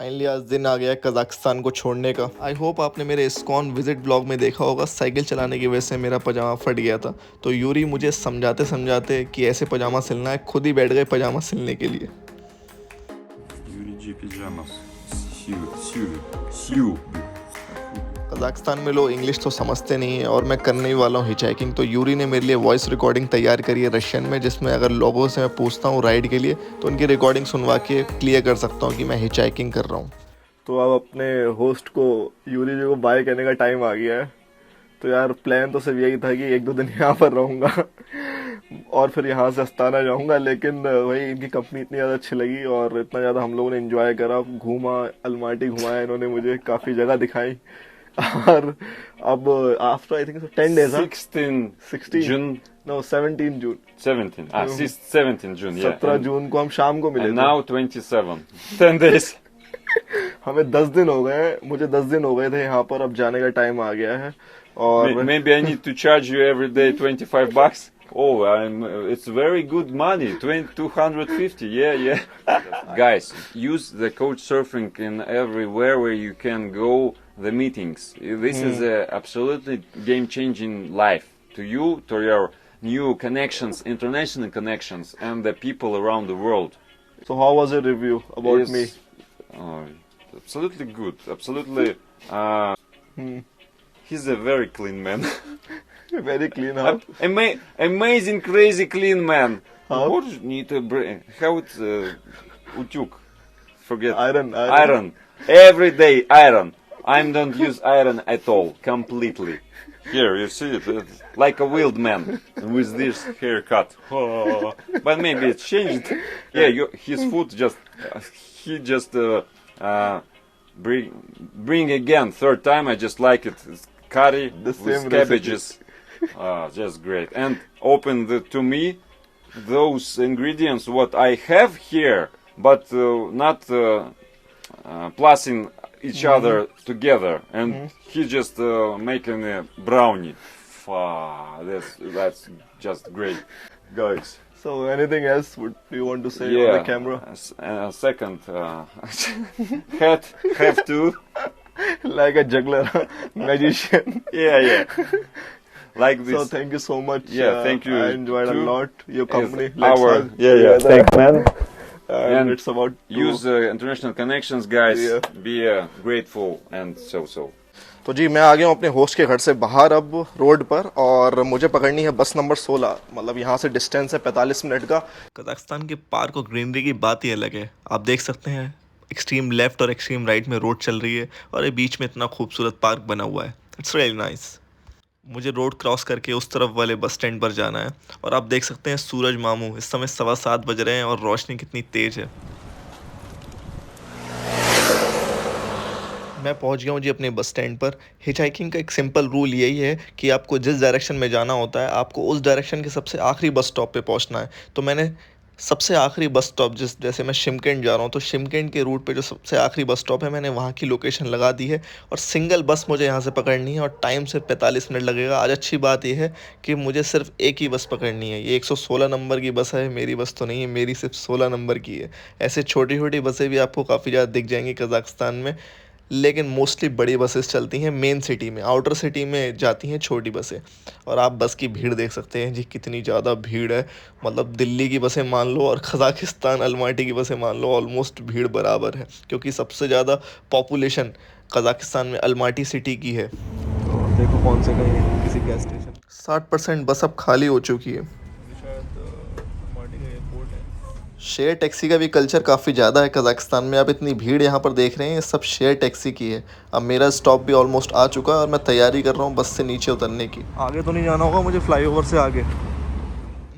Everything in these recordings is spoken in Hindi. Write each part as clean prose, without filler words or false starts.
फाइनली आज दिन आ गया है कज़ाकिस्तान को छोड़ने का। आई होप आपने मेरे इस्कॉन विजिट ब्लॉग में देखा होगा, साइकिल चलाने की वजह से मेरा पजामा फट गया था। तो यूरी मुझे समझाते समझाते कि ऐसे पजामा सिलना है, खुद ही बैठ गए पजामा सिलने के लिए। Yuri G pajamas. Сью. कज़ाकिस्तान में लोग इंग्लिश तो समझते नहीं है और मैं करने ही वाला हूँ हिचहाइकिंग। तो यूरी ने मेरे लिए वॉइस रिकॉर्डिंग तैयार करी है रशियन में, जिसमें अगर लोगों से मैं पूछता हूँ राइड के लिए तो उनकी रिकॉर्डिंग सुनवा के क्लियर कर सकता हूँ कि मैं हिचहाइकिंग कर रहा हूँ। तो अब अपने होस्ट को, यूरी जी को बाय कहने का टाइम आ गया है। तो यार प्लान तो सिर्फ यही था कि एक दो दिन यहाँ पर रहूँगा और फिर यहाँ से अस्ताना जाऊँगा, लेकिन वही इनकी कंपनी इतनी ज़्यादा अच्छी लगी और इतना ज़्यादा हम लोगों ने एंजॉय करा, घूमा, अलमाटी घुमाया, इन्होंने मुझे काफ़ी जगह दिखाई। और अब after I think 10 days 16 June. No 17 June 17. 17 June. Yeah. 17 जून को हम शाम को मिले And थे। now 27. 10 days. हमें 10 दिन हो गए हैं, मुझे 10 दिन हो गए थे यहाँ पर, अब जाने का टाइम आ गया है। और Maybe I need to charge you every day $25. Oh, it's very good money. 250. Yeah. Guys, use the coach surfing in everywhere where you can go the meetings. This is a absolutely game-changing life to you, to your new connections, international connections, and the people around the world. so how was your review about me? Absolutely good. Absolutely. He's a very clean man. Very clean, huh? Amazing, crazy clean man. How? What need to bring? How it's утюг? Forget. Iron. Every day iron. I don't use iron at all. Completely. Here you see it, like a wild man with this haircut. Oh, but maybe it's changed. Yeah, his food he just bring again third time. I just like it. It's curry The with same cabbages. Just great. And open to me those ingredients what I have here, but not plusing each other together. And he just making a brownie. That's just great, guys. So anything else do you want to say on the camera? Second, have to. Like a juggler, magician. Yeah. Like this. So thank you so much. Yeah, thank you. I enjoyed a too. lot your company. Our Thanks, man. And it's about use international connections, guys. Yeah. Be grateful and so. तो जी मैं आ गया हूँ अपने होस्ट के घर से बाहर अब रोड पर, और मुझे पकड़नी है बस नंबर 16। मतलब यहाँ से डिस्टेंस है 45 मिनट का। कजाकिस्तान के पार्क और ग्रीनरी की बात ही अलग है। आप देख सकते हैं एक्सट्रीम लेफ्ट और एक्सट्रीम राइट में रोड चल रही है और ये बीच में इतना खूबसूरत पार्क बना हुआ है। It's really nice. मुझे रोड क्रॉस करके उस तरफ वाले बस स्टैंड पर जाना है और आप देख सकते हैं सूरज मामू इस समय 7:15 बज रहे हैं और रोशनी कितनी तेज़ है। मैं पहुंच गया हूं जी अपने बस स्टैंड पर। हिचहाइकिंग का एक सिंपल रूल यही है कि आपको जिस डायरेक्शन में जाना होता है आपको उस डायरेक्शन के सबसे आखिरी बस स्टॉप पे पहुंचना है। तो मैंने सबसे आखिरी बस स्टॉप जैसे मैं शिमकेंट जा रहा हूं तो शिमकेंट के रूट पे जो सबसे आखिरी बस स्टॉप है मैंने वहां की लोकेशन लगा दी है और सिंगल बस मुझे यहां से पकड़नी है और टाइम से 45 मिनट लगेगा। आज अच्छी बात यह है कि मुझे सिर्फ एक ही बस पकड़नी है। ये 116 नंबर की बस है, मेरी बस तो नहीं है, मेरी सिर्फ 16 नंबर की है। ऐसे छोटी छोटी बसें भी आपको काफ़ी ज़्यादा दिख जाएंगी कजाकिस्तान में, लेकिन मोस्टली बड़ी बसेस चलती हैं मेन सिटी में। आउटर सिटी में जाती हैं छोटी बसें। और आप बस की भीड़ देख सकते हैं जी, कितनी ज़्यादा भीड़ है। मतलब दिल्ली की बसें मान लो और कजाकिस्तान अलमाटी की बसें मान लो, ऑलमोस्ट भीड़ बराबर है, क्योंकि सबसे ज़्यादा पॉपुलेशन कजाकिस्तान में अलमाटी सिटी की है। तो देखो कौन से कहीं किसी गैस स्टेशन 60% बस अब खाली हो चुकी है। शेयर टैक्सी का भी कल्चर काफ़ी ज़्यादा है कजाकिस्तान में। आप इतनी भीड़ यहाँ पर देख रहे हैं, ये सब शेयर टैक्सी की है। अब मेरा स्टॉप भी ऑलमोस्ट आ चुका है और मैं तैयारी कर रहा हूँ बस से नीचे उतरने की। आगे तो नहीं जाना होगा मुझे, फ्लाईओवर से आगे।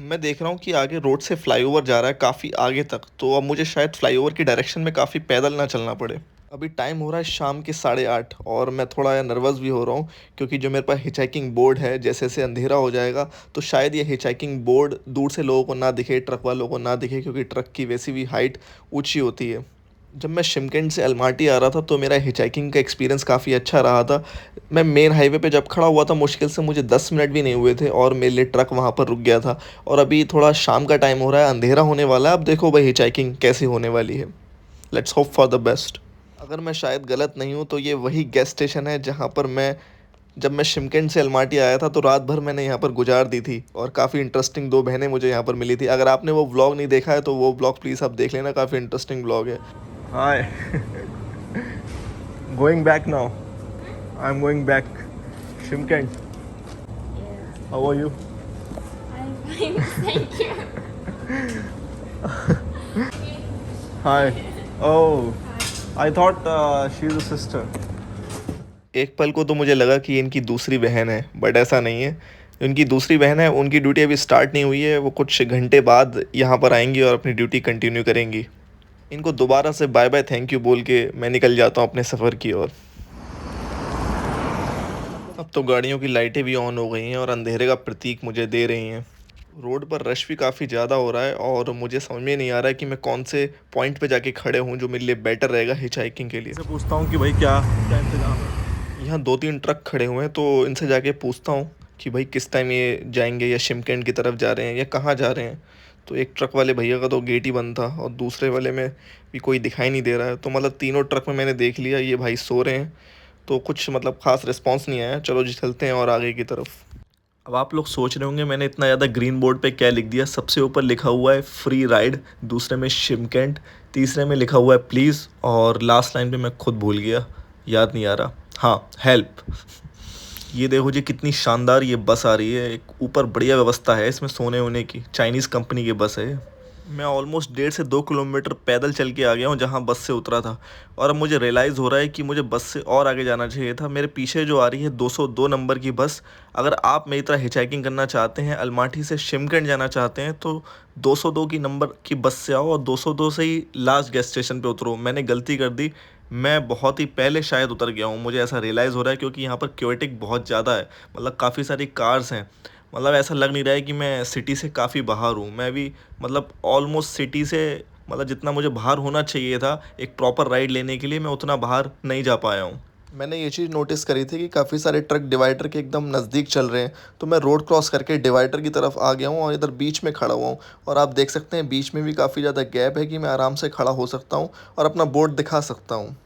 मैं देख रहा हूँ कि आगे रोड से फ्लाईओवर जा रहा है काफ़ी आगे तक, तो अब मुझे शायद फ्लाईओवर की डायरेक्शन में काफ़ी पैदल ना चलना पड़े। अभी टाइम हो रहा है शाम के 8:30 और मैं थोड़ा नर्वस भी हो रहा हूँ, क्योंकि जो मेरे पास हिचहाइकिंग बोर्ड है, जैसे जैसे अंधेरा हो जाएगा तो शायद ये हिचहाइकिंग बोर्ड दूर से लोगों को ना दिखे, ट्रक वालों को ना दिखे, क्योंकि ट्रक की वैसी भी हाइट ऊंची होती है। जब मैं शिमकेंट से अलमाटी आ रहा था तो मेरा हिचहाइकिंग का एक्सपीरियंस काफ़ी अच्छा रहा था। मैं मेन हाईवे पे जब खड़ा हुआ था मुश्किल से मुझे 10 मिनट भी नहीं हुए थे और मेरे लिए ट्रक वहाँ पर रुक गया था। और अभी थोड़ा शाम का टाइम हो रहा है, अंधेरा होने वाला है। अब देखो भाई हिचहाइकिंग कैसी होने वाली है। Let's hope for the best. अगर मैं शायद गलत नहीं हूँ तो ये वही गैस स्टेशन है जहाँ पर जब मैं शिमकेंट से अलमाटी आया था तो रात भर मैंने यहाँ पर गुजार दी थी और काफ़ी इंटरेस्टिंग 2 बहनें मुझे यहाँ पर मिली थी। अगर आपने वो व्लॉग नहीं देखा है तो वो व्लॉग प्लीज़ आप देख लेना, काफ़ी इंटरेस्टिंग व्लॉग है। Hi, going back now, I am going back Shymkent. Yes. How are you? I'm fine, thank you. Hi, oh I thought she is a sister. एक पल को तो मुझे लगा कि इनकी दूसरी बहन है, बट ऐसा नहीं है। इनकी दूसरी बहन है, उनकी ड्यूटी अभी स्टार्ट नहीं हुई है, वो कुछ घंटे बाद यहाँ पर आएंगी और अपनी ड्यूटी कंटिन्यू करेंगी। इनको दोबारा से बाय बाय थैंक यू बोल के मैं निकल जाता हूँ अपने सफ़र की ओर। अब तो गाड़ियों की लाइटें भी ऑन हो गई हैं और अंधेरे का प्रतीक मुझे दे रही हैं। रोड पर रश भी काफ़ी ज़्यादा हो रहा है और मुझे समझ में नहीं आ रहा है कि मैं कौन से पॉइंट पे जाके खड़े हूँ जो मेरे लिए बेटर रहेगा हिच हाइकिंग के लिए। इनसे पूछता हूँ कि भाई क्या क्या इंतज़ाम है। यहाँ 2-3 ट्रक खड़े हुए हैं तो इनसे जाके पूछता हूँ कि भाई किस टाइम ये जाएंगे या शिमकेंट की तरफ जा रहे हैं या कहाँ जा रहे हैं। तो एक ट्रक वाले भैया का तो गेट ही बंद था और दूसरे वाले में भी कोई दिखाई नहीं दे रहा है। तो मतलब तीनों ट्रक में मैंने देख लिया ये भाई सो रहे हैं, तो कुछ मतलब ख़ास रिस्पॉन्स नहीं आया। चलो जी चलते हैं और आगे की तरफ। अब आप लोग सोच रहे होंगे मैंने इतना ज़्यादा ग्रीन बोर्ड पे क्या लिख दिया। सबसे ऊपर लिखा हुआ है फ्री राइड, दूसरे में शिमकेंट, तीसरे में लिखा हुआ है प्लीज़ और लास्ट लाइन पे मैं खुद भूल गया, याद नहीं आ रहा। हाँ, हेल्प। ये देखो जी कितनी शानदार ये बस आ रही है। एक ऊपर बढ़िया व्यवस्था है इसमें सोने वोने की, चाइनीज़ कंपनी की बस है ये। मैं ऑलमोस्ट 1.5 से 2 किलोमीटर पैदल चल के आ गया हूँ जहाँ बस से उतरा था और अब मुझे रियलाइज़ हो रहा है कि मुझे बस से और आगे जाना चाहिए था। मेरे पीछे जो आ रही है 202 नंबर की बस, अगर आप मेरी तरह हिचहाइकिंग करना चाहते हैं, अलमाटी से शिमकेंट जाना चाहते हैं तो 202 की नंबर की बस से आओ और 202 से ही लास्ट गैस स्टेशन पे उतरो। मैंने गलती कर दी, मैं बहुत ही पहले शायद उतर गया हूँ, मुझे ऐसा रियलाइज़ हो रहा है क्योंकि यहाँ पर क्योटिक बहुत ज़्यादा है, मतलब काफ़ी सारी कार्स हैं। मतलब ऐसा लग नहीं रहा है कि मैं सिटी से काफ़ी बाहर हूँ, मैं भी मतलब ऑलमोस्ट सिटी से मतलब जितना मुझे बाहर होना चाहिए था एक प्रॉपर राइड लेने के लिए, मैं उतना बाहर नहीं जा पाया हूँ। मैंने ये चीज़ नोटिस करी थी कि काफ़ी सारे ट्रक डिवाइडर के एकदम नज़दीक चल रहे हैं, तो मैं रोड क्रॉस करके डिवाइडर की तरफ आ गया हूँ और इधर बीच में खड़ा हुआ हूँ और आप देख सकते हैं बीच में भी काफ़ी ज़्यादा गैप है कि मैं आराम से खड़ा हो सकता हूँ और अपना बोर्ड दिखा सकता हूँ।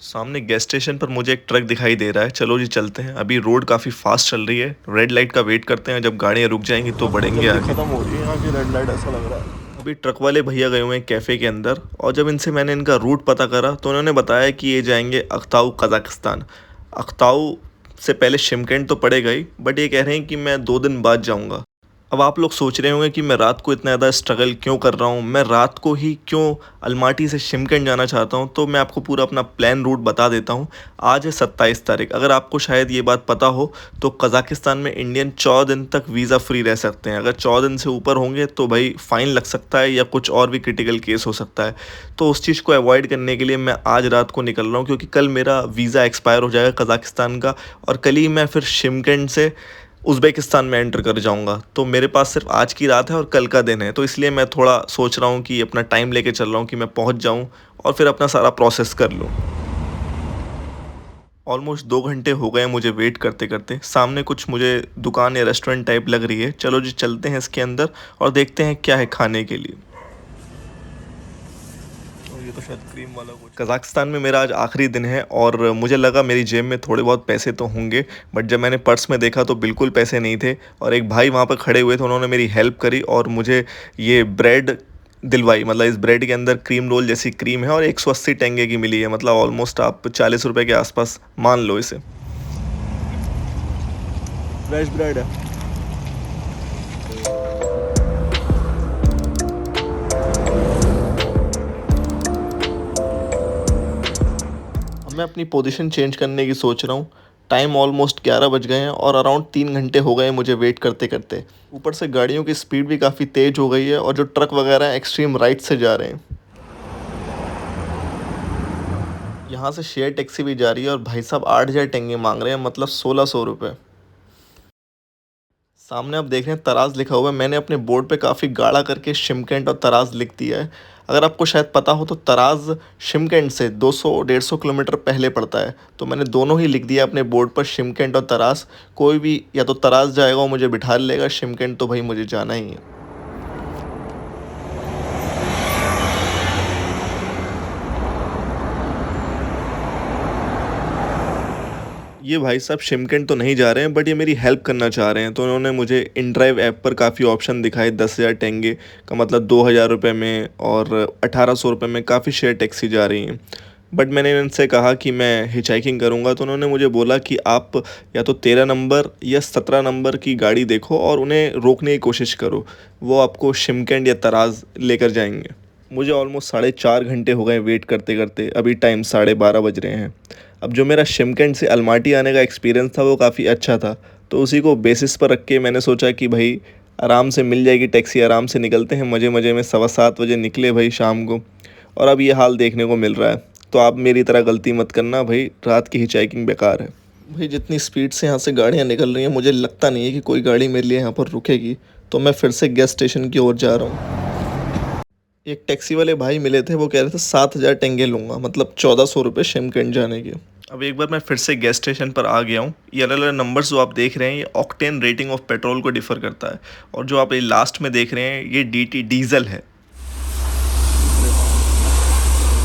सामने गैस स्टेशन पर मुझे एक ट्रक दिखाई दे रहा है, चलो जी चलते हैं। अभी रोड काफ़ी फास्ट चल रही है, रेड लाइट का वेट करते हैं, जब गाड़ियाँ रुक जाएंगी तो बढ़ेंगे आगे। खत्म हो रही है यहाँ की रेड लाइट, ऐसा लग रहा है। अभी ट्रक वाले भैया गए हुए हैं कैफ़े के अंदर और जब इनसे मैंने इनका रूट पता करा तो उन्होंने बताया कि ये जाएंगे अख्ताऊ कज़ाकिस्तान। अख्ताऊ से पहले शिमकेंट तो पड़ेगा ही, बट ये कह रहे हैं कि मैं 2 दिन बाद जाऊँगा। अब आप लोग सोच रहे होंगे कि मैं रात को इतना ज़्यादा स्ट्रगल क्यों कर रहा हूँ, मैं रात को ही क्यों अलमाटी से शिमकेंट जाना चाहता हूँ। तो मैं आपको पूरा अपना प्लान रूट बता देता हूँ। आज है 27 तारीख, अगर आपको शायद ये बात पता हो तो कज़ाकिस्तान में इंडियन 14 दिन तक वीज़ा फ्री रह सकते हैं। अगर 14 दिन से ऊपर होंगे तो भाई फ़ाइन लग सकता है या कुछ और भी क्रिटिकल केस हो सकता है। तो उस चीज़ को अवॉइड करने के लिए मैं आज रात को निकल रहा हूँ क्योंकि कल मेरा वीज़ा एक्सपायर हो जाएगा कज़ाकिस्तान का और कल ही मैं फिर शिमकेंट से उज़्बेकिस्तान में एंटर कर जाऊंगा। तो मेरे पास सिर्फ आज की रात है और कल का दिन है, तो इसलिए मैं थोड़ा सोच रहा हूँ कि अपना टाइम लेके चल रहा हूँ कि मैं पहुँच जाऊँ और फिर अपना सारा प्रोसेस कर लूँ। ऑलमोस्ट 2 घंटे हो गए मुझे वेट करते करते। सामने कुछ मुझे दुकान या रेस्टोरेंट टाइप लग रही है, चलो जी चलते हैं इसके अंदर और देखते हैं क्या है खाने के लिए। ये तो शायद क्रीम वाला कुछ। कज़ाकिस्तान में मेरा आज आखिरी दिन है और मुझे लगा मेरी जेब में थोड़े बहुत पैसे तो होंगे, बट जब मैंने पर्स में देखा तो बिल्कुल पैसे नहीं थे और एक भाई वहाँ पर खड़े हुए थे, उन्होंने मेरी हेल्प करी और मुझे ये ब्रेड दिलवाई। मतलब इस ब्रेड के अंदर क्रीम रोल जैसी क्रीम है और 180 टेंगे की मिली है, मतलब ऑलमोस्ट आप 40 रुपये के आसपास मान लो इसे। फ्रेश ब्रेड है। अब मैं अपनी पोजीशन चेंज करने की सोच रहा हूँ। टाइम ऑलमोस्ट 11 बज गए हैं और अराउंड 3 घंटे हो गए मुझे वेट करते करते। ऊपर से गाड़ियों की स्पीड भी काफ़ी तेज़ हो गई है और जो ट्रक वगैरह हैं एक्सट्रीम राइट से जा रहे हैं। यहाँ से शेयर टैक्सी भी जा रही है और भाई साहब 8,000 टेंगे मांग रहे हैं, मतलब 1600 रुपये। सामने आप देख रहे हैं तराज लिखा हुआ है, मैंने अपने बोर्ड पे काफ़ी गाढ़ा करके शिमकेंट और तराज लिख दिया है। अगर आपको शायद पता हो तो तराज शिमकेंट से 200-150 किलोमीटर पहले पड़ता है, तो मैंने दोनों ही लिख दिया अपने बोर्ड पर, शिमकेंट और तराज। कोई भी या तो तराज जाएगा और मुझे बिठा लेगा, शिमकेंट तो भाई मुझे जाना ही है। ये भाई साहब शिमकेंट तो नहीं जा रहे हैं, बट ये मेरी हेल्प करना चाह रहे हैं। तो उन्होंने मुझे इनड्राइव ऐप पर काफ़ी ऑप्शन दिखाए, 10,000 टेंगे का मतलब 2,000 रुपये में और 1,800 रुपये में काफ़ी शेयर टैक्सी जा रही हैं। बट मैंने इनसे कहा कि मैं हिचहाइकिंग करूँगा, तो उन्होंने मुझे बोला कि आप या तो 13 नंबर या 17 नंबर की गाड़ी देखो और उन्हें रोकने की कोशिश करो, वो आपको शिमकेंट या तराज लेकर जाएंगे। मुझे ऑलमोस्ट 4.5 घंटे हो गए वेट करते करते, अभी टाइम 12:30 बज रहे हैं। अब जो मेरा शिमकेंट से अलमाटी आने का एक्सपीरियंस था वो काफ़ी अच्छा था, तो उसी को बेसिस पर रख के मैंने सोचा कि भाई आराम से मिल जाएगी टैक्सी, आराम से निकलते हैं मज़े मज़े में। 7:15 बजे निकले भाई शाम को, और अब ये हाल देखने को मिल रहा है। तो आप मेरी तरह गलती मत करना भाई, रात की हिचहाइकिंग बेकार है भाई। जितनी स्पीड से यहाँ से गाड़ियाँ निकल रही हैं, मुझे लगता नहीं है कि कोई गाड़ी मेरे लिए यहाँ पर रुकेगी। तो मैं फिर से गैस स्टेशन की ओर जा रहा हूँ। एक टैक्सी वाले भाई मिले थे, वो कह रहे थे 7,000 टेंगे लूँगा, मतलब 1,400 रुपये शिमकेंट जाने के। अब एक बार मैं फिर से गैस स्टेशन पर आ गया हूँ। ये अलग अलग नंबर्स जो आप देख रहे हैं, ये ऑक्टेन रेटिंग ऑफ पेट्रोल को डिफ़र करता है, और जो आप ये लास्ट में देख रहे हैं ये DT डीजल है।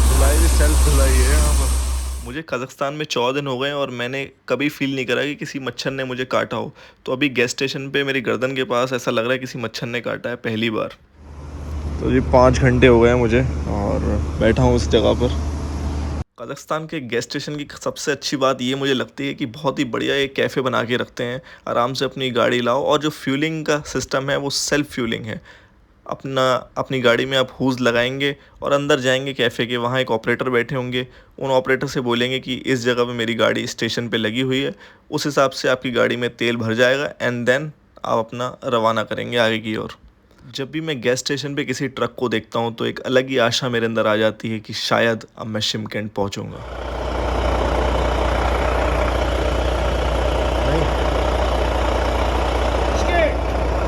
धुलाई भी सेल्फ धुलाई है यहाँ पर। मुझे कज़ाकस्तान में 14 दिन हो गए और मैंने कभी फील नहीं करा कि किसी मच्छर ने मुझे काटा हो। तो अभी गैस स्टेशन पे मेरी गर्दन के पास ऐसा लग रहा है किसी मच्छर ने काटा है पहली बार। तो जी 5 घंटे हो गए हैं मुझे और बैठा हूँ उस जगह पर। कज़ाकस्तान के गैस स्टेशन की सबसे अच्छी बात ये मुझे लगती है कि बहुत ही बढ़िया एक कैफ़े बना के रखते हैं। आराम से अपनी गाड़ी लाओ, और जो फ्यूलिंग का सिस्टम है वो सेल्फ़ फ्यूलिंग है। अपनी गाड़ी में आप हूज़ लगाएंगे और अंदर जाएंगे कैफ़े के, वहाँ एक ऑपरेटर बैठे होंगे। उन ऑपरेटर से बोलेंगे कि इस जगह पे मेरी गाड़ी स्टेशन पे लगी हुई है, उस हिसाब से आपकी गाड़ी में तेल भर जाएगा एंड देन आप अपना रवाना करेंगे आगे की ओर। जब भी मैं गैस स्टेशन पे किसी ट्रक को देखता हूँ तो एक अलग ही आशा मेरे अंदर आ जाती है कि शायद अब मैं शिमकेंट पहुँचूँगा।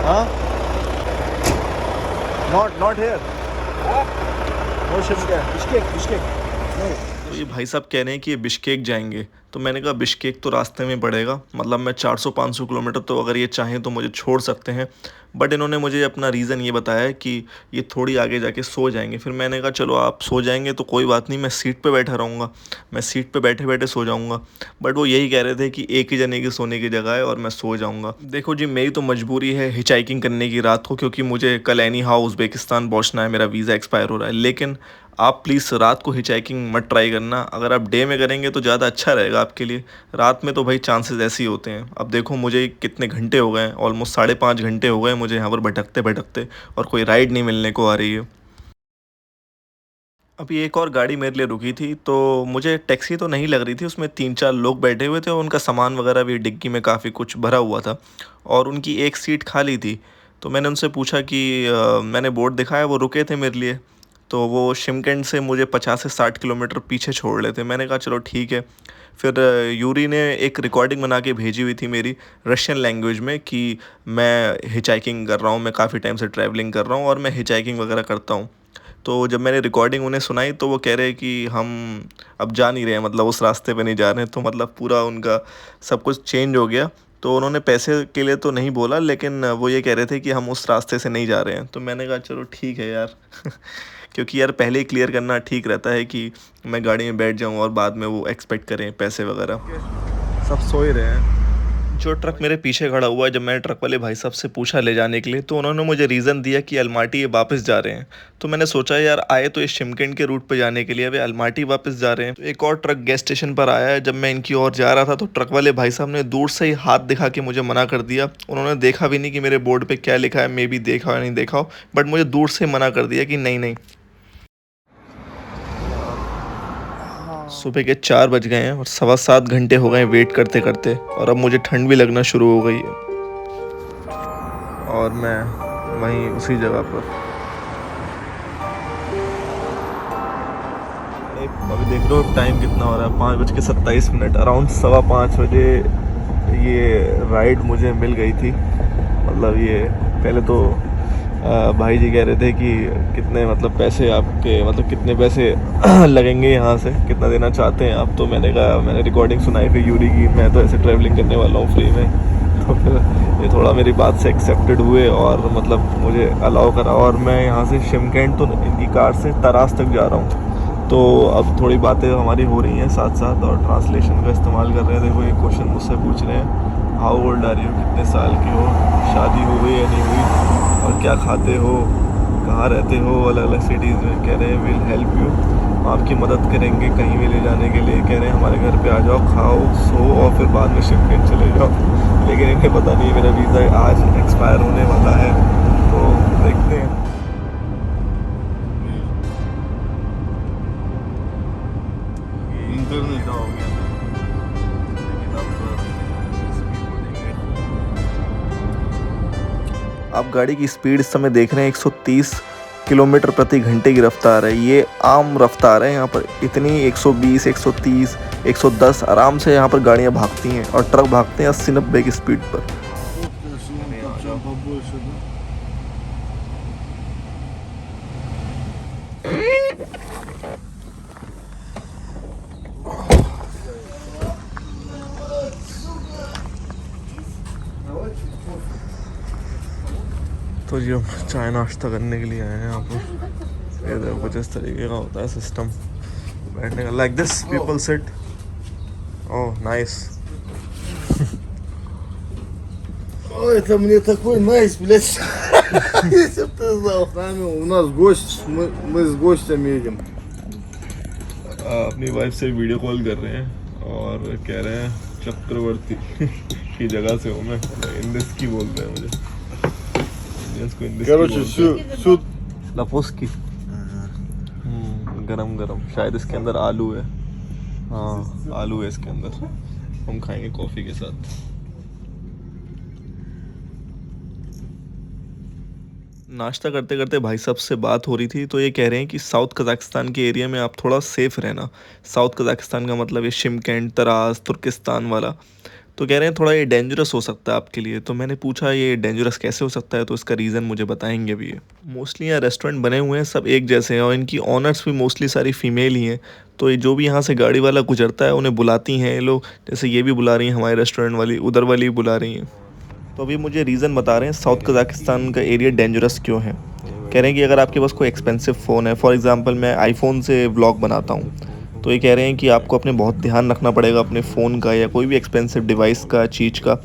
हाँ? Not here. No Shimken. Bishkek. तो ये भाई साहब कह रहे हैं कि ये बिश्केक जाएंगे। तो मैंने कहा बिश्केक तो रास्ते में पड़ेगा, मतलब मैं 400-500 किलोमीटर तो अगर ये चाहें तो मुझे छोड़ सकते हैं। बट इन्होंने मुझे अपना रीज़न ये बताया कि ये थोड़ी आगे जाके सो जाएंगे। फिर मैंने कहा चलो आप सो जाएंगे तो कोई बात नहीं, मैं सीट पे बैठा रहूँगा, मैं सीट पे बैठे बैठे सो जाऊँगा। बट वो यही कह रहे थे कि एक ही जने की सोने की जगह है और मैं सो जाऊँगा। देखो जी, मेरी तो मजबूरी है हिचहाइकिंग करने की रात को, क्योंकि मुझे कल एनी हाउ उज़्बेकिस्तान पहुँचना है, मेरा वीज़ा एक्सपायर हो रहा है। लेकिन आप प्लीज़ रात को हिचहाइकिंग मत ट्राई करना। अगर आप डे में करेंगे तो ज़्यादा अच्छा रहेगा आपके लिए। रात में तो भाई चांसेस ऐसे ही होते हैं। अब देखो मुझे कितने घंटे हो गए हैं, ऑलमोस्ट 5.5 घंटे हो गए मुझे यहाँ पर भटकते भटकते, और कोई राइड नहीं मिलने को आ रही है। अभी एक और गाड़ी मेरे लिए रुकी थी, तो मुझे टैक्सी तो नहीं लग रही थी, उसमें 3-4 लोग बैठे हुए थे और उनका सामान वगैरह भी डिग्गी में काफ़ी कुछ भरा हुआ था और उनकी एक सीट खाली थी। तो मैंने उनसे पूछा कि मैंने बोर्ड दिखाया, वो रुके थे मेरे लिए। तो वो शिमकेंट से मुझे 50 से 60 किलोमीटर पीछे छोड़ लेते। मैंने कहा चलो ठीक है। फिर यूरी ने एक रिकॉर्डिंग बना के भेजी हुई थी मेरी रशियन लैंग्वेज में कि मैं हिचहाइकिंग कर रहा हूँ, मैं काफ़ी टाइम से ट्रैवलिंग कर रहा हूँ और मैं हिचहाइकिंग वगैरह करता हूँ। तो जब मैंने रिकॉर्डिंग उन्हें सुनाई तो वो कह रहे कि हम अब जा नहीं रहे हैं, मतलब उस रास्ते पे नहीं जा रहे हैं। तो मतलब पूरा उनका सब कुछ चेंज हो गया। तो उन्होंने पैसे के लिए तो नहीं बोला, लेकिन वो ये कह रहे थे कि हम उस रास्ते से नहीं जा रहे हैं। तो मैंने कहा चलो ठीक है यार क्योंकि यार पहले ही क्लियर करना ठीक रहता है कि मैं गाड़ी में बैठ जाऊं और बाद में वो एक्सपेक्ट करें पैसे वगैरह। सब सो ही रहे हैं। जो ट्रक मेरे पीछे खड़ा हुआ है, जब मैंने ट्रक वाले भाई साहब से पूछा ले जाने के लिए, तो उन्होंने मुझे रीज़न दिया कि अलमाटी ये वापस जा रहे हैं। तो मैंने सोचा यार आए तो इस शिमकेंट के रूट पे जाने के लिए, वे अलमाटी वापस जा रहे हैं। तो एक और ट्रक गैस स्टेशन पर आया है। जब मैं इनकी ओर जा रहा था तो ट्रक वाले भाई साहब ने दूर से ही हाथ दिखा के मुझे मना कर दिया। उन्होंने देखा भी नहीं कि मेरे बोर्ड पर क्या लिखा है, मे बी देखा या नहीं देखा हो, बट मुझे दूर से मना कर दिया कि नहीं नहीं। सुबह के 4 बज गए हैं और 7.25 घंटे हो गए वेट करते करते, और अब मुझे ठंड भी लगना शुरू हो गई है और मैं वहीं उसी जगह पर अभी देख लो टाइम कितना हो रहा है, 5:27। अराउंड 5:15 बजे ये राइड मुझे मिल गई थी। मतलब ये पहले तो भाई जी कह रहे थे कि कितने मतलब पैसे आपके, मतलब कितने पैसे लगेंगे यहाँ से, कितना देना चाहते हैं आप। तो मैंने कहा, मैंने रिकॉर्डिंग सुनाई फिर यूरी की, मैं तो ऐसे ट्रैवलिंग करने वाला हूँ फ्री में। तो फिर ये थोड़ा मेरी बात से एक्सेप्टेड हुए और मतलब मुझे अलाउ करा, और मैं यहाँ से शिमकेंट तो इनकी कार से तरास तक जा रहा हूँ। तो अब थोड़ी बातें हमारी हो रही हैं साथ साथ और ट्रांसलेशन का इस्तेमाल कर रहे हैं। देखो एक क्वेश्चन मुझसे पूछ रहे हैं, हाउ ओल्ड आर यू, कितने साल के हो, शादी हो गई या नहीं हुई, और क्या खाते हो, कहाँ रहते हो, अलग अलग सिटीज़ में। कह रहे हैं विल हेल्प यू, आपकी मदद करेंगे कहीं भी ले जाने के लिए। कह रहे हैं हमारे घर पे आ जाओ, खाओ, सो और फिर बाद में शिमला चले जाओ। लेकिन इन्हें पता नहीं है मेरा वीज़ा आज एक्सपायर होने वाला है, तो देखते हैं। इंटरनेट हो गया था, लेकिन अब आप गाड़ी की स्पीड इस समय देख रहे हैं 130 किलोमीटर प्रति घंटे की रफ्तार है। ये आम रफ्तार है यहाँ पर। इतनी 120, 130, 110 आराम से यहाँ पर गाड़ियाँ भागती हैं और ट्रक भागते हैं 80-90 की स्पीड पर। побольше, да? तो जी हम चाय नाश्ता करने के लिए आए हैं यहाँ पर। ये देखो कुछ इस तरीके का होता है सिस्टम बैठने का। Like this people sit. Oh nice. Ой, это мне такой найс, блядь. Если бы ты знал, с нами у нас гость, мы с гостем едем. अपनी वाइफ से वीडियो कॉल कर रहे हैं और कह रहे हैं चक्रवर्ती की जगह से हूँ मैं। इंदिस की बोल रहे हैं मुझे। इंडियंस को इंदिस Короче, всю लपोस्की। गरम गरम, शायद इसके अंदर आलू है। हाँ आलू है इसके अंदर, हम खाएंगे कॉफ़ी के साथ। नाश्ता करते करते भाई साहब से बात हो रही थी, तो ये कह रहे हैं कि साउथ कज़ाकिस्तान के एरिया में आप थोड़ा सेफ़ रहना। साउथ कज़ाकिस्तान का मतलब ये शिमकैंट, तराज, तुर्किस्तान वाला। तो कह रहे हैं थोड़ा ये डेंजरस हो सकता है आपके लिए। तो मैंने पूछा ये डेंजरस कैसे हो सकता है, तो इसका रीज़न मुझे बताएंगे भी ये। मोस्टली यहाँ रेस्टोरेंट बने हुए हैं सब एक जैसे हैं और इनकी ऑनर्स भी मोस्टली सारी फ़ीमेल ही हैं। तो ये जो भी यहाँ से गाड़ी वाला गुजरता है उन्हें बुलाती हैं ये लोग, जैसे ये भी बुला रही हैं हमारे रेस्टोरेंट वाली, उधर वाली भी बुला रही हैं। तो अभी मुझे रीज़न बता रहे हैं साउथ कज़ाकिस्तान का एरिया डेंजरस क्यों है। कह रहे हैं कि अगर आपके पास कोई एक्सपेंसिव फ़ोन है, फॉर एग्जांपल मैं आईफोन से व्लॉग बनाता हूँ, तो ये कह रहे हैं कि आपको अपने बहुत ध्यान रखना पड़ेगा अपने फ़ोन का या कोई भी एक्सपेंसिव डिवाइस का, चीज़ का।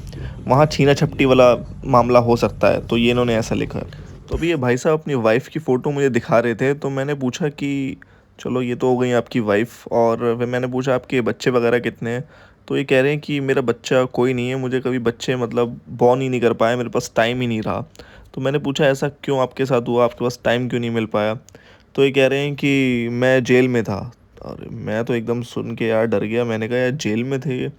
वहाँ छीना झपटी वाला मामला हो सकता है, तो ये इन्होंने ऐसा लिखा है। तो अभी ये भाई साहब अपनी वाइफ़ की फ़ोटो मुझे दिखा रहे थे, तो मैंने पूछा कि चलो ये तो हो गई आपकी वाइफ़, और फिर मैंने पूछा आपके बच्चे वगैरह कितने हैं। तो ये कह रहे हैं कि मेरा बच्चा कोई नहीं है, मुझे कभी बच्चे मतलब बॉर्न ही नहीं कर पाए, मेरे पास टाइम ही नहीं रहा। तो मैंने पूछा ऐसा क्यों आपके साथ हुआ, आपके पास टाइम क्यों नहीं मिल पाया। तो ये कह रहे हैं कि मैं जेल में था। और मैं तो एकदम सुन के यार डर गया। मैंने कहा यार जेल में थे ये,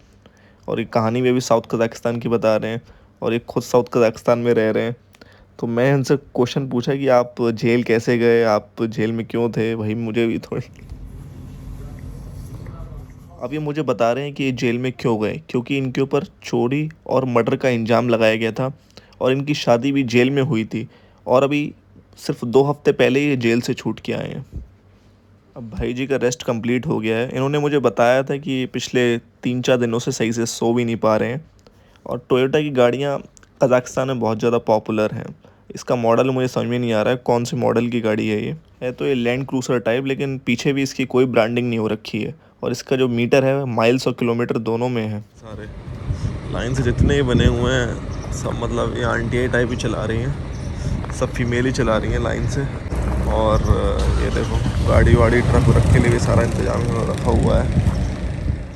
और एक कहानी में भी साउथ कज़ाकिस्तान की बता रहे हैं और एक खुद साउथ कज़ाकिस्तान में रह रहे हैं। तो मैं उनसे क्वेश्चन पूछा कि आप जेल कैसे गए, आप जेल में क्यों थे, भाई मुझे भी थोड़ी। अब ये मुझे बता रहे हैं कि ये जेल में क्यों गए, क्योंकि इनके ऊपर चोरी और मर्डर का इल्ज़ाम लगाया गया था और इनकी शादी भी जेल में हुई थी, और अभी सिर्फ 2 हफ्ते पहले ही ये जेल से छूट के आए हैं। अब भाई जी का रेस्ट कंप्लीट हो गया है। इन्होंने मुझे बताया था कि पिछले 3-4 दिनों से सही से सो भी नहीं पा रहे हैं। और टोयोटा की गाड़ियाँ कज़ाकिस्तान में बहुत ज़्यादा पॉपुलर हैं। इसका मॉडल मुझे समझ में नहीं आ रहा है कौन सी मॉडल की गाड़ी है ये। है तो ये लैंड क्रूज़र टाइप, लेकिन पीछे भी इसकी कोई ब्रांडिंग नहीं हो रखी है। और इसका जो मीटर है माइल्स और किलोमीटर दोनों में है। सारे लाइन से जितने ही बने हुए हैं सब मतलब ये आंटियाँ टाइप ही चला रही हैं, सब फीमेल ही चला रही हैं लाइन से। और ये देखो गाड़ी वाड़ी ट्रक व्रक के लिए भी सारा इंतजाम रखा हुआ है।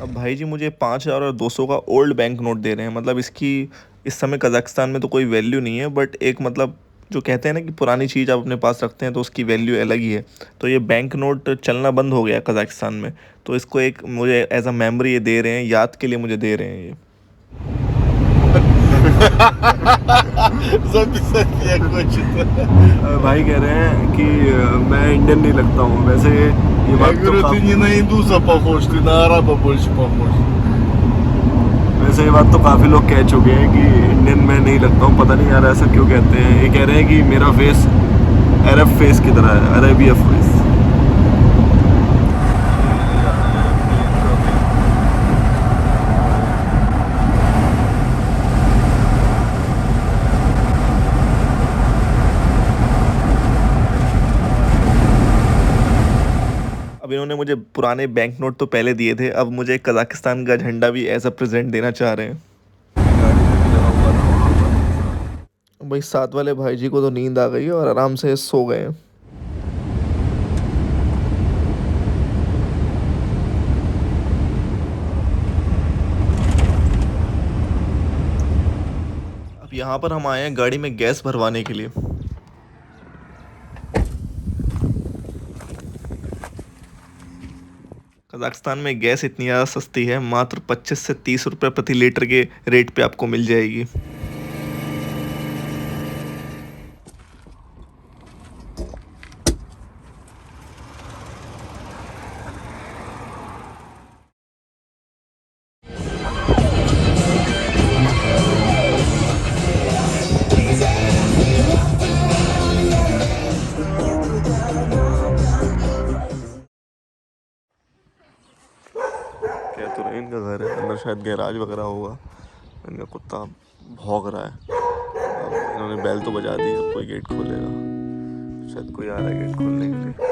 अब भाई जी मुझे 5,000 और 200 का ओल्ड बैंक नोट दे रहे हैं। मतलब इसकी इस समय कज़ाकिस्तान में तो कोई वैल्यू नहीं है, बट एक मतलब जो कहते हैं ना कि पुरानी चीज़ आप अपने पास रखते हैं तो उसकी वैल्यू अलग ही है। तो ये बैंक नोट चलना बंद हो गया कज़ाकिस्तान में, तो इसको एक मुझे एज अ मेमोरी ये दे रहे हैं, याद के लिए मुझे दे रहे हैं ये। भाई कह रहे हैं कि मैं इंडियन नहीं लगता हूँ। वैसे ये Я बात говорю, तो ты не на индуса похож, ты на араба больше похож. वैसे ये बात तो काफ़ी लोग कह चुके हैं कि इंडियन मैं नहीं लगता हूँ। पता नहीं यार ऐसा क्यों कहते हैं। ये कह रहे हैं कि मेरा फेस अरब फेस की तरह है, अरेबिया फेस। अब इन्होंने मुझे पुराने बैंक नोट तो पहले दिए थे, अब मुझे कजाकिस्तान का झंडा भी एज अ प्रेजेंट देना चाह रहे हैं। भाई साथ वाले भाई जी को तो नींद आ गई है और आराम से सो गए हैं। अब यहाँ पर हम आए हैं गाड़ी में गैस भरवाने के लिए। कजाकिस्तान में गैस इतनी ज़्यादा सस्ती है, मात्र 25 से 30 रुपये प्रति लीटर के रेट पे आपको मिल जाएगी। क्या तो इनका घर है, अंदर शायद गैराज वगैरह होगा। इनका कुत्ता भौंक रहा है। अब इन्होंने बैल तो बजा दी, अब कोई गेट खोलेगा। शायद कोई आ रहा है गेट खोलने के लिए।